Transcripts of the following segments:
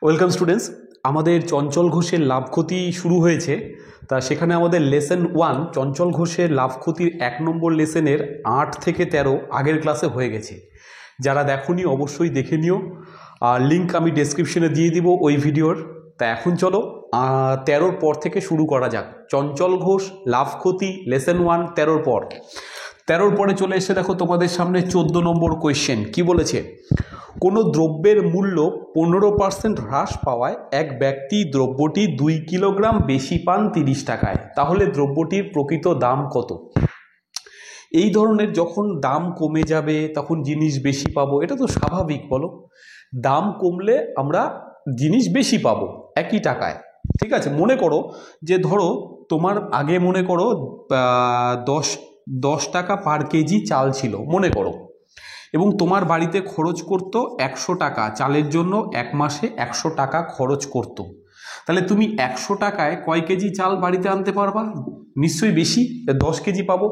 Welcome students, আমাদের চঞ্চল ঘোষের লাভ ক্ষতি শুরু হয়েছে। তা সেখানে আমাদের লেসন 1 চঞ্চল ঘোষের লাভ ক্ষতির 1 নম্বর লেসনের 8 থেকে 13 আগের ক্লাসে হয়ে গেছে। যারা দেখোনি অবশ্যই দেখে নিও, আর লিঙ্ক আমি ডেসক্রিপশনে দিয়ে দিব ওই ভিডিওর। তা এখন চলো 13 পর থেকে শুরু করা যাক। চঞ্চল ঘোষ লাভ ক্ষতি লেসন 1 13 পর। 13 পরে চলে এসে দেখো তোমাদের সামনে 14 নম্বর কোয়েশ্চেন কি বলেছে। কোনো দ্রব্যের মূল্য 15% হ্রাস পাওয়ায় এক ব্যক্তি দ্রব্যটি 2 কিলোগ্রাম বেশি পান 30 টাকায়, তাহলে দ্রব্যটির প্রকৃত দাম কত? এই ধরনের যখন দাম কমে যাবে তখন জিনিস বেশি পাবো, এটা তো স্বাভাবিক। বলো, দাম কমলে আমরা জিনিস বেশি পাবো একই টাকায়। ঠিক আছে, মনে করো যে ধরো তোমার আগে মনে করো 10 টাকা পার কেজি চাল ছিল মনে করো, এবং তোমার বাড়িতে খরচ করতো 100 টাকা চালের জন্য, এক মাসে 100 টাকা খরচ করতো। তাহলে তুমি 100 টাকায় কয় কেজি চাল বাড়িতে আনতে পারবা? নিশ্চয়ই বেশি, 10 কেজি পাবো।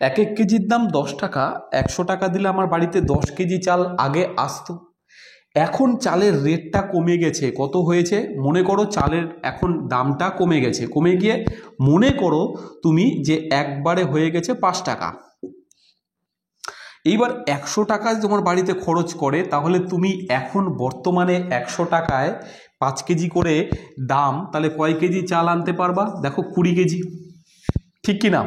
এক কেজির দাম 10 টাকা, 100 টাকা দিলে আমার বাড়িতে 10 কেজি চাল আগে আসতো। এখন চালের রেটটা কমে গেছে, কত হয়েছে মনে করো, চালের এখন দামটা কমে গেছে, কমে গিয়ে মনে করো তুমি যে একবারে হয়ে গেছে 5 টাকা। এইবার 100 টাকা তোমার বাড়িতে খরচ করে, তাহলে তুমি এখন বর্তমানে 100 টাকায় 5 কেজি করে দাম, তাহলে কয় কেজি চাল আনতে পারবা? দেখো 20 কেজি, ঠিক কি না?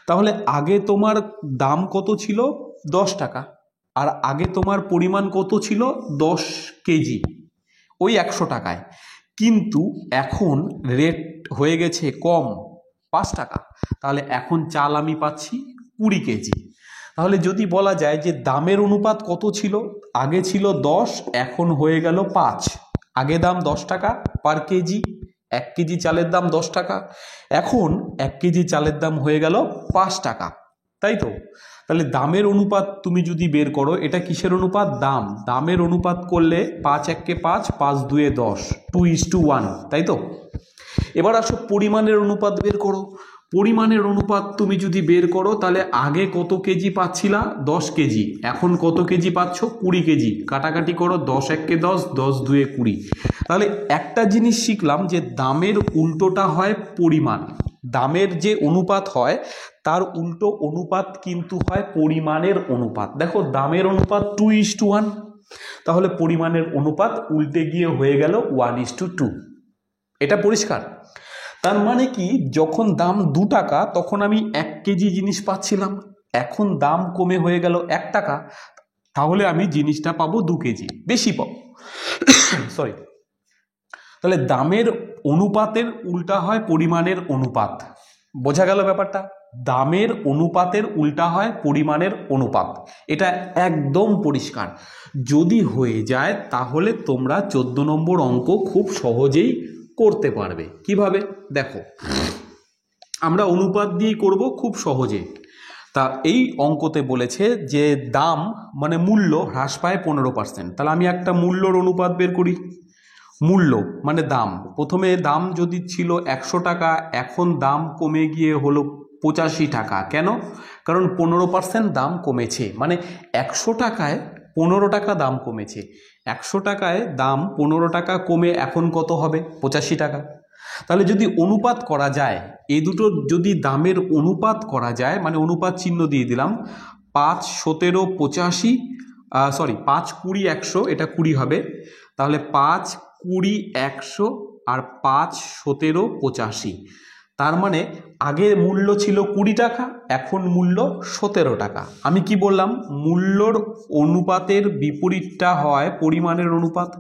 তাহলে আগে তোমার দাম কত ছিল? 10 টাকা, আর আগে তোমার পরিমাণ কত ছিল? 10 কেজি ওই 100 টাকায়। কিন্তু এখন রেট হয়ে গেছে কম, 5 টাকা, তাহলে এখন চাল আমি পাচ্ছি 20 কেজি। তাহলে যদি বলা যায় যে দামের অনুপাত কত ছিল, আগে ছিল 10, এখন হয়ে গেল 5। আগে দাম 10 টাকা পার কেজি, 1 কেজি চালের দাম 10 টাকা, এখন 1 কেজি চালের দাম হয়ে গেল 5 টাকা, তাই তো? তাহলে দামের অনুপাত তুমি যদি বের করো, এটা কিসের অনুপাত? দামের অনুপাত করলে 5 1 5, 5 2 10, 2:1, তাই তো? এবার আসো পরিমাণের অনুপাত বের করো। পরিমাণের অনুপাত তুমি যদি বের করো, তাহলে আগে কত কেজি পাচ্ছিলা? 10 কেজি, এখন কত কেজি পাচ্ছ? 20 কেজি। কাটাকাটি করো, 10 1 10, 10 2 20। তাহলে একটা জিনিস শিখলাম যে দামের উল্টোটা হয় পরিমাণ। দামের যে অনুপাত হয় তার উল্টো অনুপাত কিন্তু হয় পরিমাণের অনুপাত। দেখো দামের অনুপাত 2:1, তাহলে পরিমাণের অনুপাত উল্টে গিয়ে হয়ে গেল 1:2। এটা পরিষ্কার? তার মানে কি, যখন দাম 2 টাকা তখন আমি 1 কেজি জিনিস পাচ্ছিলাম, এখন দাম কমে হয়ে গেল 1 টাকা, তাহলে আমি জিনিসটা পাবো 2 কেজি বেশি পাবো। সরি, তাহলে দামের অনুপাতের উল্টা হয় পরিমাণের অনুপাত। বোঝা গেল ব্যাপারটা? দামের অনুপাতের উল্টা হয় পরিমাণের অনুপাত, এটা একদম পরিষ্কার। যদি হয়ে যায় তাহলে তোমরা 14 নম্বর অঙ্ক খুব সহজেই করতে পারবে। কিভাবে? দেখো, আমরা অনুপাত দিয়েই করব খুব সহজে। তা এই অঙ্কতে বলেছে যে দাম মানে মূল্য হ্রাস পায় 15%। তাহলে আমি একটা মূল্যর অনুপাত বের করি। মূল্য মানে দাম, প্রথমে দাম যদি ছিল 100 টাকা, এখন দাম কমে গিয়ে হলো 85 টাকা। কেন? কারণ 15% দাম কমেছে, মানে 100 টাকায় 15 টাকা দাম কমেছে। 100 টাকায় দাম 15 টাকা কমে এখন কত হবে? 85 টাকা। তাহলে যদি অনুপাত করা যায়, এই দুটো যদি দামের অনুপাত করা যায়, মানে অনুপাত চিহ্ন দিয়ে দিলাম, 5 17 85, সরি 5 20 100, এটা 20 হবে। তাহলে 5 20 100 আর 5 17 85। তার মানে আগে মূল্য ছিল 20 টাকা, এখন মূল্য 17 টাকা। আমি কি বললাম? মূল্যর অনুপাতের বিপরীতটা হয় পরিমাণের অনুপাত।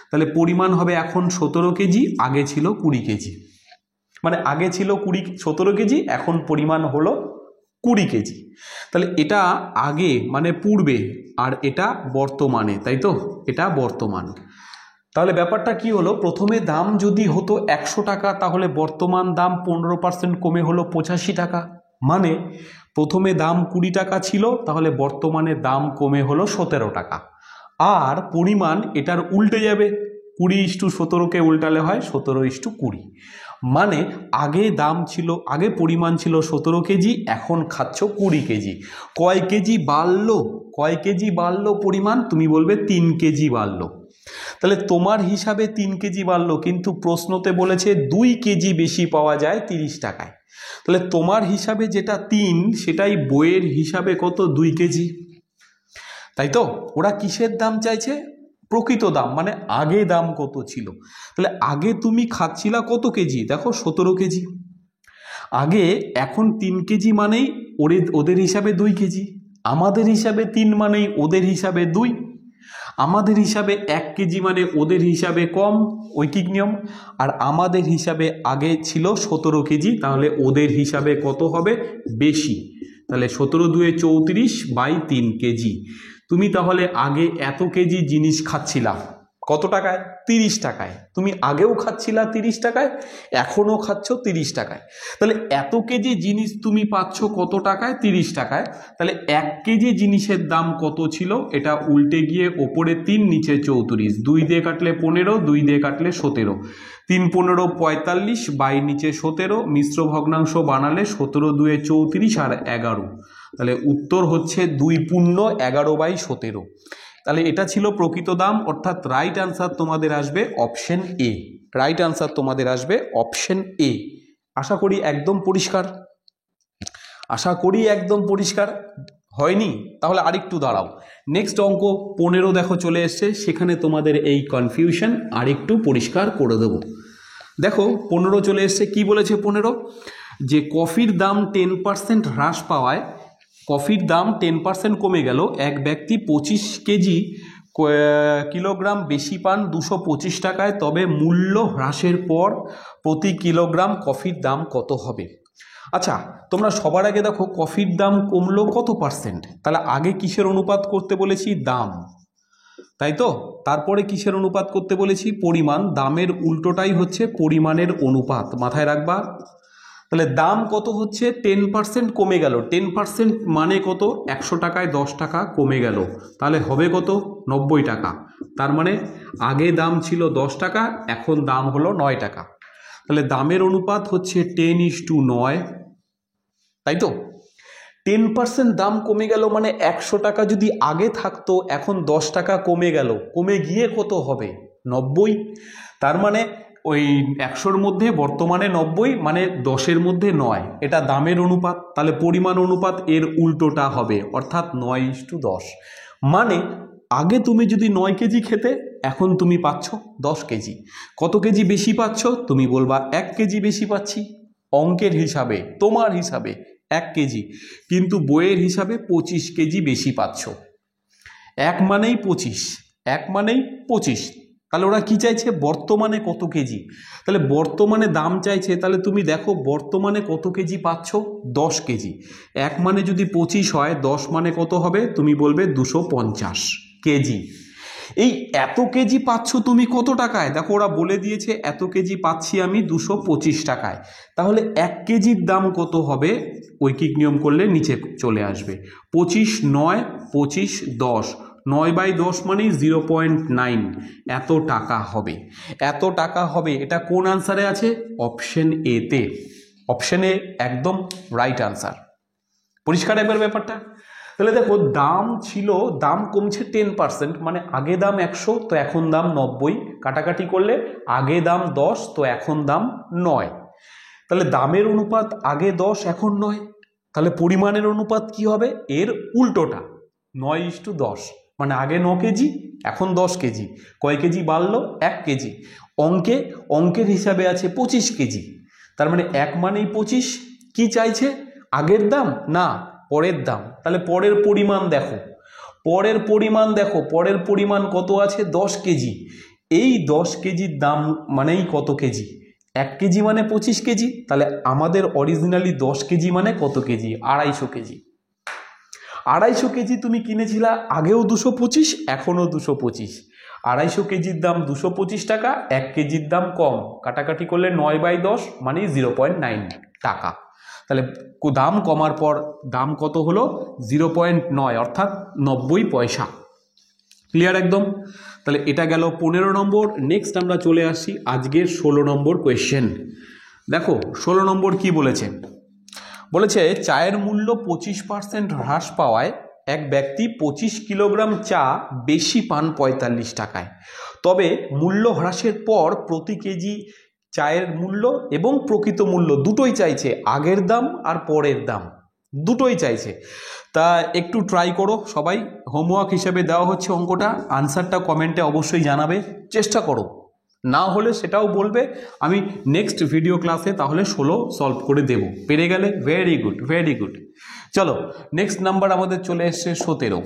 তাহলে পরিমাণ হবে এখন 17 কেজি, আগে ছিল 20 কেজি। মানে আগে ছিল 17 কেজি, এখন পরিমাণ হলো 20 কেজি। তাহলে এটা আগে মানে পূর্বে, আর এটা বর্তমানে, তাই তো? এটা বর্তমান। তাহলে ব্যাপারটা কি হলো, প্রথমে দাম যদি হতো 100 টাকা, তাহলে বর্তমান দাম 15% কমে হলো 85 টাকা। মানে প্রথমে দাম 20 টাকা ছিল, তাহলে বর্তমানে দাম কমে হলো 17 টাকা। আর পরিমাণ এটার উল্টে যাবে, 20:17কে উল্টালে হয় 17:20। মানে আগে দাম ছিল, আগে পরিমাণ ছিল 17 কেজি, এখন খাচ্ছ 20 কেজি। কয় কেজি বাড়লো? কয় কেজি বাড়লো পরিমাণ? তুমি বলবে 3 কেজি বাড়লো। তাহলে তোমার হিসাবে 3 কেজি বাড়লো, কিন্তু প্রশ্নতে বলেছে 2 কেজি বেশি পাওয়া যায় 30 টাকায়। তাহলে তোমার হিসাবে যেটা 3, সেটাই বইয়ের হিসাবে কত? 2 কেজি। তাই তো? ওরা কিসের দাম চাইছে? প্রকৃত দাম, মানে আগে দাম কত ছিল। তাহলে আগে তুমি খাচ্ছিলা কত কেজি? দেখো 17 কেজি আগে। এখন 3 কেজি মানেই ওদের হিসাবে 2 কেজি, আমাদের হিসাবে 3 মানেই ওদের হিসাবে 2, আমাদের হিসাবে 1 কেজি মানে ওদের হিসাবে কম, ঐকিক নিয়ম। আর আমাদের হিসাবে আগে ছিল 17 কেজি, তাহলে ওদের হিসাবে কত হবে? বেশি। তাহলে 17 দুয়ে 34 বাই 3 কেজি। তুমি তাহলে আগে এত কেজি জিনিস খাচ্ছিলা কত টাকায়? 30 টাকায়। তুমি আগেও খাচ্ছিলা 30 টাকায়, এখনও খাচ্ছ 30 টাকায়। তাহলে এত কেজি জিনিস তুমি পাচ্ছ কত টাকায়? 30 টাকায়। তাহলে 1 কেজি জিনিসের দাম কত ছিল? এটা উল্টে গিয়ে ওপরে 3 নিচে 34, 2 দিয়ে কাটলে 15, 2 দিয়ে কাটলে 17, 3 15 45 বাই নিচে 17, মিশ্র ভগ্নাংশ বানালে 17 দুয়ে 34 আর 11। তাহলে উত্তর হচ্ছে 2 পূর্ণ 11 বাই 17। তাহলে এটা ছিল প্রকৃত দাম, অর্থাৎ রাইট আনসার তোমাদের আসবে অপশন এ। রাইট আনসার তোমাদের আসবে অপশন এ। আশা করি একদম পরিষ্কার, আশা করি একদম পরিষ্কার। হয়নি? তাহলে আরেকটু দাঁড়াও, নেক্সট অঙ্ক 15 দেখো চলে এসছে, সেখানে তোমাদের এই কনফিউশন আরেকটু পরিষ্কার করে দেব। দেখো 15 চলে এসছে, কি বলেছে 15? যে কফির দাম 10% হ্রাস পাওয়ায়, কফির দাম 10% কমে গেল, এক ব্যক্তি 25 কেজি কিলোগ্রাম বেশি পান 225 টাকায়, তবে মূল্য হ্রাসের পর প্রতি কিলোগ্রাম কফির দাম কত হবে? আচ্ছা, তোমরা সবার আগে দেখো কফির দাম কমলো কত পার্সেন্ট? তাহলে আগে কিসের অনুপাত করতে বলেছি? দাম, তাই তো? তারপরে কিসের অনুপাত করতে বলেছি? পরিমাণ। দামের উল্টোটাই হচ্ছে পরিমাণের অনুপাত, মাথায় রাখবা। তাহলে দাম কত হচ্ছে? 10% কমে গেল। 10% মানে কত? 100 টাকায় 10 টাকা কমে গেল, তাহলে হবে কত? 90 টাকা। তার মানে আগে দাম ছিল 10 টাকা, এখন দাম হলো 9 টাকা। তাহলে দামের অনুপাত হচ্ছে 10:9, তাই তো? 10% দাম কমে গেল মানে 100 টাকা যদি আগে থাকতো, এখন 10 টাকা কমে গেল, কমে গিয়ে কত হবে? 90। তার মানে ওই 100-র মধ্যে বর্তমানে 90, মানে 10-এর মধ্যে 9, এটা দামের অনুপাত। তাহলে পরিমাণ অনুপাত এর উল্টোটা হবে, অর্থাৎ 9:10। মানে আগে তুমি যদি 9 কেজি খেতে, এখন তুমি পাচ্ছ 10 কেজি। কত কেজি বেশি পাচ্ছ? তুমি বলবা 1 কেজি বেশি পাচ্ছি। অঙ্কের হিসাবে, তোমার হিসাবে 1 কেজি, কিন্তু বইয়ের হিসাবে 25 কেজি বেশি পাচ্ছ। 1 মানেই 25, 1 মানেই 25। তাহলে ওরা কি চাইছে? বর্তমানে কত কেজি। তাহলে বর্তমানে দাম চাইছে, তাহলে তুমি দেখো বর্তমানে কত কেজি পাচ্ছ? 10 কেজি। 1 মানে যদি 25 হয়, 10 মানে কত হবে? তুমি বলবে 250 কেজি। এই এত কেজি পাচ্ছ তুমি কত টাকায়? দেখো ওরা বলে দিয়েছে এত কেজি পাচ্ছি আমি 225 টাকায়। তাহলে 1 কেজির দাম কত হবে? ঐকিক নিয়ম করলে নিচে চলে আসবে। 25 9, 25 10, 9/10 মানে 0.9, এত টাকা হবে। এত টাকা হবে, এটা কোন আনসারে আছে? অপশন এ তে। অপশন এ একদম রাইট আনসার। পরিষ্কার একবার ব্যাপারটা? তাহলে দেখো দাম ছিল, দাম কমছে 10%, মানে আগে দাম 100 তো এখন দাম 90, কাটাকাটি করলে আগে দাম 10 তো এখন দাম 9। তাহলে দামের অনুপাত আগে 10 এখন 9, তাহলে পরিমাণের অনুপাত কি হবে? এর উল্টোটা, 9:10, মানে আগে 9 কেজি এখন 10 কেজি। কয় কেজি বাড়লো? 1 কেজি। অঙ্কের হিসাবে আছে 25 কেজি, তার মানে 1 মানেই 25। কি চাইছে? আগের দাম না, পরের দাম। তাহলে পরের পরিমাণ দেখো, পরের পরিমাণ দেখো, পরের পরিমাণ কত আছে? 10 কেজি। এই 10 কেজির দাম মানেই কত কেজি? 1 কেজি মানে 25 কেজি। তাহলে আমাদের অরিজিনালি 10 কেজি মানে কত কেজি? 250 কেজি। 250 কেজি তুমি কিনেছিলা, আগেও 225, এখনও 225। 250 কেজির দাম 225 টাকা, 1 কেজির দাম কম, কাটাকাটি করলে 9/10 মানে 0.9 টাকা। তাহলে দাম কমার পর দাম কত হলো? 0.9, অর্থাৎ 90 পয়সা। ক্লিয়ার একদম? তাহলে এটা গেল 15 নম্বর। নেক্সট আমরা চলে আসছি আজকের 16 নম্বর কোয়েশ্চেন। দেখো 16 নম্বর কি বলেছে? বলেছে চায়ের মূল্য 25% হ্রাস পাওয়ায় এক ব্যক্তি 25 কিলোগ্রাম চা বেশি পান 45 টাকায়, তবে মূল্য হ্রাসের পর প্রতি কেজি চায়ের মূল্য এবং প্রকৃত মূল্য দুটোই চাইছে, আগের দাম আর পরের দাম দুটোই চাইছে। তা একটু ট্রাই করো সবাই, হোমওয়ার্ক হিসেবে দেওয়া হচ্ছে অঙ্কটা, আনসারটা কমেন্টে অবশ্যই জানাবে, চেষ্টা করো, না হলে সেটাও বলবে, আমি নেক্সট ভিডিও ক্লাসে তাহলে 16 সলভ করে দেব, পেরে গেলে ভেরি গুড ভেরি গুড। চলো নেক্সট নাম্বার আমাদের চলে এসছে 17।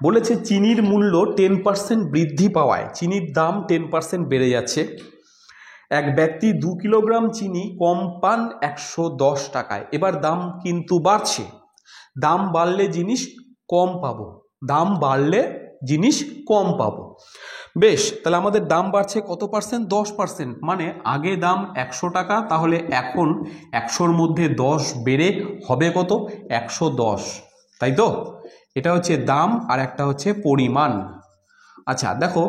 বলেছে চিনির মূল্য 10% বৃদ্ধি পাওয়ায় চিনির দাম 10% বেড়ে যাচ্ছে। এক ব্যক্তি 2 কিলোগ্রাম চিনি কম পান 110 টাকায়, এবার দাম কিন্তু বাড়ছে, দাম বাড়লে জিনিস কম পাবো, দাম বাড়লে জিনিস কম পাবো। বেশ, তাহলে আমাদের দাম বাড়ছে কত পার্সেন্ট? 10%, মানে আগে দাম 100 টাকা, তাহলে এখন 100-র মধ্যে 10 বেড়ে হবে কত? 110, তাই তো? এটা হচ্ছে দাম আর একটা হচ্ছে পরিমাণ। আচ্ছা দেখো,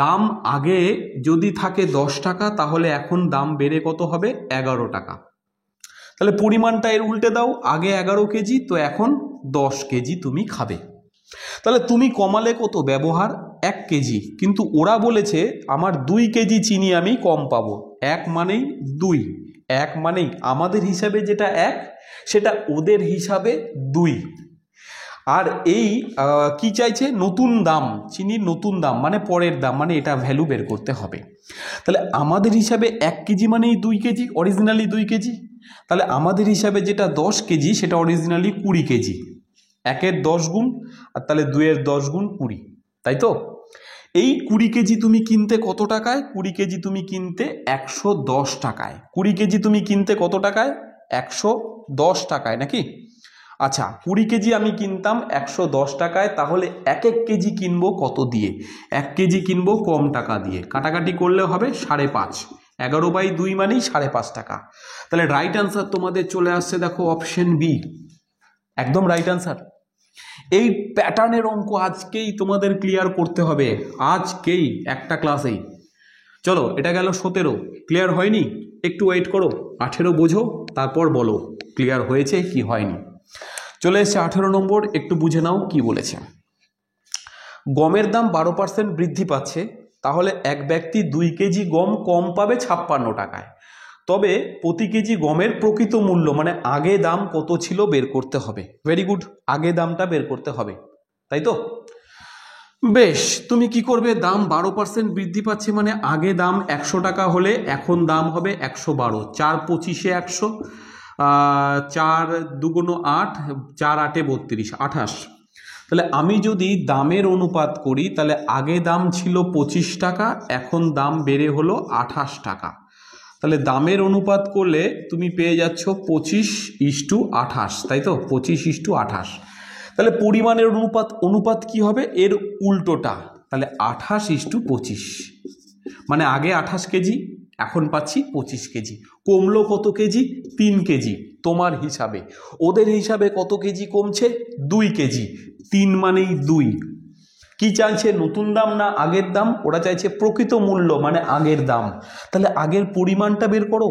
দাম আগে যদি থাকে 10 টাকা, তাহলে এখন দাম বেড়ে কত হবে? 11 টাকা। তাহলে পরিমাণটা এর উল্টে দাও, আগে 11 কেজি, তো এখন 10 কেজি তুমি খাবে। তাহলে তুমি কমালে কত ব্যবহার? 1 কেজি, কিন্তু ওরা বলেছে আমার 2 কেজি চিনি আমি কম পাবো। 1 মানেই 2, 1 মানেই আমাদের হিসাবে যেটা 1, সেটা ওদের হিসাবে 2। আর এই কি চাইছে? নতুন দাম, চিনির নতুন দাম মানে পরের দাম, মানে এটা ভ্যালু বের করতে হবে। তাহলে আমাদের হিসাবে 1 কেজি মানেই 2 কেজি, অরিজিনালি 2 কেজি। তাহলে আমাদের হিসাবে যেটা 10 কেজি সেটা অরিজিনালি 20 কেজি। 1-এর 10 গুণ, আর তাহলে 2-এর 10 গুণ 20, তাই তো? এই 20 কেজি তুমি কিনতে কত টাকায়? 20 কেজি তুমি কিনতে 110 টাকায়। 20 কেজি তুমি কিনতে কত টাকায়? 110 টাকায়, নাকি? আচ্ছা, 20 কেজি আমি কিনতাম 110 টাকায়, তাহলে 1 কেজি কিনবো কত দিয়ে? 1 কেজি কিনবো কম টাকা দিয়ে, কাটাকাটি করলে হবে 5.5, 11/2 মানেই 5.5 টাকা। তাহলে রাইট আনসার তোমাদের চলে আসছে, দেখো অপশন বি, একদম রাইট আনসার। এই প্যাটার্নের অঙ্ক আজকেই তোমাদের ক্লিয়ার করতে হবে, আজকেই একটা ক্লাসেই। চলো, এটা গেল 17, ক্লিয়ার হয়নি? একটু ওয়েট করো, 18 বোঝো, তারপর বলো ক্লিয়ার হয়েছে কি হয়নি। চলে এসছে 18 নম্বর, একটু বুঝে নাও কি বলেছে। গমের দাম 12% বৃদ্ধি পাচ্ছে, তাহলে এক ব্যক্তি 2 কেজি গম কম পাবে 56 টাকায়, তবে প্রতি কেজি গমের প্রকৃত মূল্য মানে আগে দাম কত ছিল বের করতে হবে। ভেরি গুড, আগে দামটা বের করতে হবে, তাই তো? বেশ, তুমি কি করবে? দাম 12% বৃদ্ধি পাচ্ছে মানে আগে দাম 100 টাকা হলে এখন দাম হবে 112, 4-25-এ 100, 4-2 8, 4-8-এ 32, 28। তাহলে আমি যদি দামের অনুপাত করি, তাহলে আগে দাম ছিল 25 টাকা, এখন দাম বেড়ে হলো 28 টাকা। তাহলে দামের অনুপাত করলে তুমি পেয়ে যাচ্ছ 25:28, তাই তো? 25:28। তাহলে পরিমাণের অনুপাত কি হবে? এর উল্টোটা, তাহলে 28:25, মানে আগে 28 কেজি, এখন পাচ্ছি 25 কেজি। কমলো কত কেজি? 3 কেজি তোমার হিসাবে। ওদের হিসাবে কত কেজি কমছে? 2 কেজি। 3 মানেই 2। কি চাইছে? নতুন দাম না আগের দাম? ওরা চাইছে প্রকৃত মূল্য মানে আগের দাম। তাহলে আগের পরিমাণটা বের করো।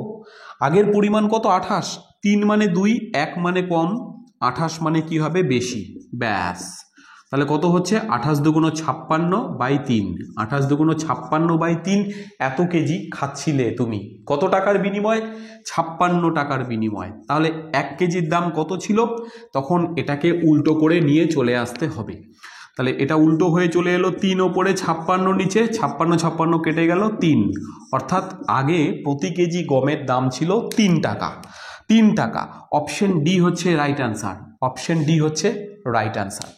আগের পরিমাণ কত? 28। 3 মানে 2, 1 মানে কম, 28 মানে কি হবে? বেশি। ব্যাস, তাহলে কত হচ্ছে? 28-2 56/3, 28-2 56/3। এত কেজি খাচ্ছিলে তুমি কত টাকার বিনিময়ে? 56 টাকার বিনিময়ে। তাহলে 1 কেজির দাম কত ছিল? তখন এটাকে উল্টো করে নিয়ে চলে আসতে হবে। তাহলে এটা উল্টো হয়ে চলে এলো, 3 ওপরে 56 নিচে, 56 কেটে গেল 3, অর্থাৎ আগে প্রতি কেজি গমের দাম ছিল 3 টাকা। 3 টাকা। অপশন ডি হচ্ছে রাইট আনসার, অপশন ডি হচ্ছে রাইট আনসার।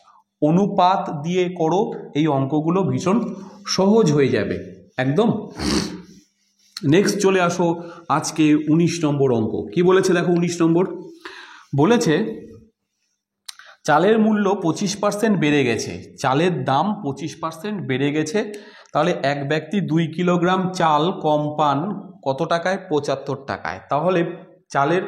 অনুপাত দিয়ে করো, এই অঙ্কগুলো ভীষণ সহজ হয়ে যাবে একদম। নেক্সট চলে আসো আজকে 19 নম্বর অঙ্ক। কি বলেছে দেখো 19 নম্বর, বলেছে চালের মূল্য 25% বেড়ে গেছে, চালের দাম 25% বেড়ে গেছে, তাহলে এক ব্যক্তি 2 কিলোগ্রাম চাল কম পান কত টাকায়? 75 টাকায়। তাহলে চালের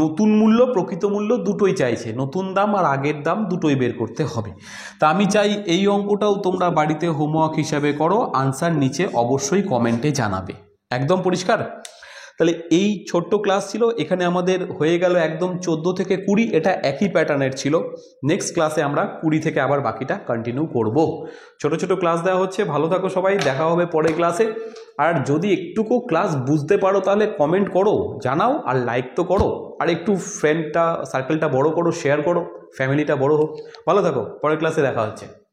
নতুন মূল্য প্রকৃত মূল্য দুটোই চাইছে, নতুন দাম আর আগের দাম দুটোই বের করতে হবে। তা আমি চাই এই অঙ্কটাও তোমরা বাড়িতে হোমওয়ার্ক হিসাবে করো, আনসার নিচে অবশ্যই কমেন্টে জানাবে। একদম পরিষ্কার? তাহলে এই ছোট্ট ক্লাস ছিল, এখানে আমাদের হয়ে গেল একদম 14 থেকে 20, এটা একই প্যাটার্নের ছিল। নেক্সট ক্লাসে আমরা 20 থেকে আবার বাকিটা কন্টিনিউ করব। ছোট ছোট ক্লাস দেওয়া হচ্ছে, ভালো থাকো সবাই, দেখা হবে পরের ক্লাসে। আর যদি একটুকু ক্লাস বুঝতে পারো তাহলে কমেন্ট করো, জানাও, আর লাইক তো করো, আর একটু ফ্রেন্ডটা সার্কেলটা বড় করো, শেয়ার করো, ফ্যামিলিটা বড় হোক। ভালো থাকো, পরের ক্লাসে দেখা হচ্ছে।